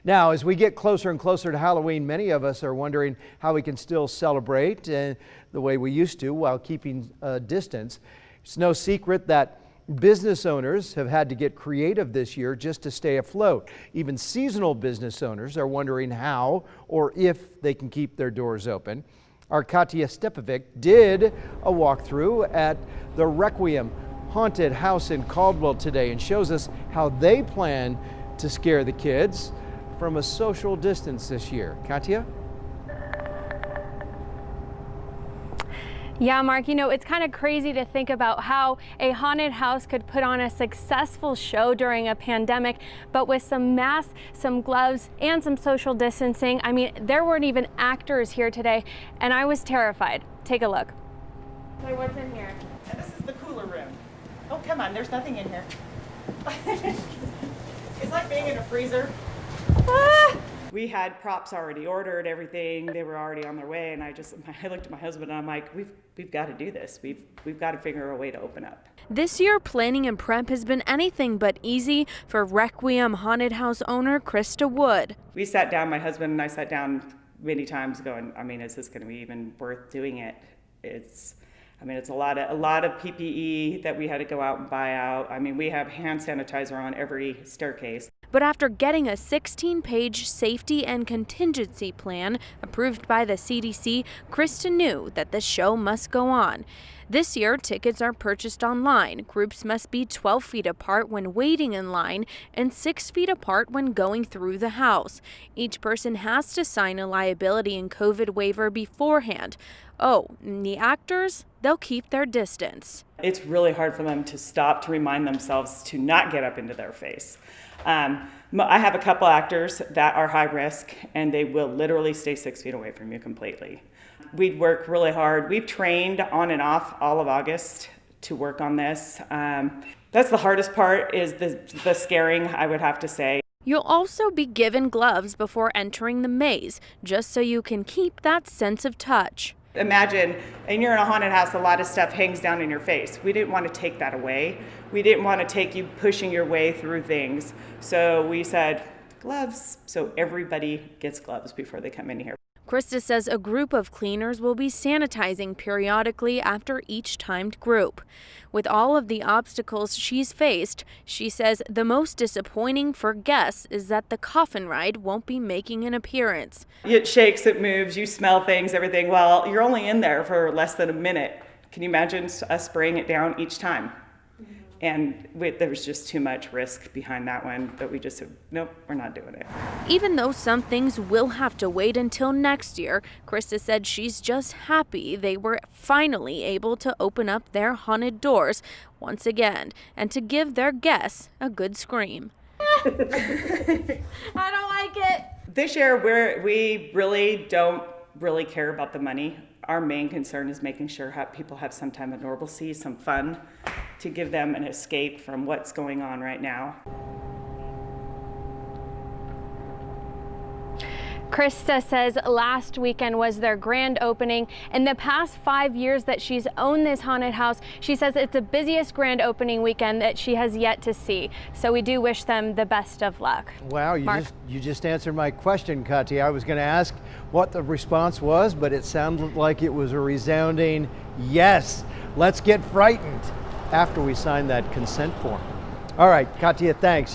Now, as we get closer and closer to Halloween, many of us are wondering how we can still celebrate the way we used to while keeping a distance. It's no secret that business owners have had to get creative this year just to stay afloat. Even seasonal business owners are wondering how or if they can keep their doors open. Our Katya Stepovic did a walkthrough at the Requiem Haunted House in Caldwell today and shows us how they plan to scare the kids from a social distance this year. Katya? Yeah, Mark, you know, it's kind of crazy to think about how a haunted house could put on a successful show during a pandemic, but with some masks, some gloves, and some social distancing. I mean, there weren't even actors here today, and I was terrified. Take a look. Okay, what's in here? And this is the cooler room. Oh, come on, there's nothing in here. It's like being in a freezer. Ah! We had props already ordered, everything. They were already on their way, and I looked at my husband and I'm like, we've got to do this. We've got to figure a way to open up. This year, planning and prep has been anything but easy for Requiem Haunted House owner Krista Wood. We sat down, my husband and I sat down many times going, I mean, is this going to be even worth doing it? It's a lot of PPE that we had to go out and buy out. I mean, we have hand sanitizer on every staircase. But after getting a 16-page safety and contingency plan approved by the CDC, Krista knew that the show must go on. This year, tickets are purchased online. Groups must be 12 feet apart when waiting in line and 6 feet apart when going through the house. Each person has to sign a liability and COVID waiver beforehand. Oh, and the actors, they'll keep their distance. It's really hard for them to stop to remind themselves to not get up into their face. I have a couple actors that are high risk, and they will literally stay 6 feet away from you completely. We work really hard. We've trained on and off all of August to work on this. That's the hardest part, is the scaring, I would have to say. You'll also be given gloves before entering the maze, just so you can keep that sense of touch. Imagine, and you're in a haunted house, a lot of stuff hangs down in your face. We didn't want to take that away. We didn't want to take you pushing your way through things. So we said, gloves. So everybody gets gloves before they come in here. Krista says a group of cleaners will be sanitizing periodically after each timed group. With all of the obstacles she's faced, she says the most disappointing for guests is that the coffin ride won't be making an appearance. It shakes, it moves, you smell things, everything. Well, you're only in there for less than a minute. Can you imagine us spraying it down each time? And there was just too much risk behind that one, but we just said, nope, we're not doing it. Even though some things will have to wait until next year, Krista said she's just happy they were finally able to open up their haunted doors once again and to give their guests a good scream. I don't like it. This year, we really don't care about the money. Our main concern is making sure people have some time of normalcy, some fun, to give them an escape from what's going on right now. Krista says last weekend was their grand opening. In the past 5 years that she's owned this haunted house, she says it's the busiest grand opening weekend that she has yet to see. So we do wish them the best of luck. Wow, you just answered my question, Katya. I was going to ask what the response was, but it sounded like it was a resounding yes. Let's get frightened after we sign that consent form. All right, Katya, thanks.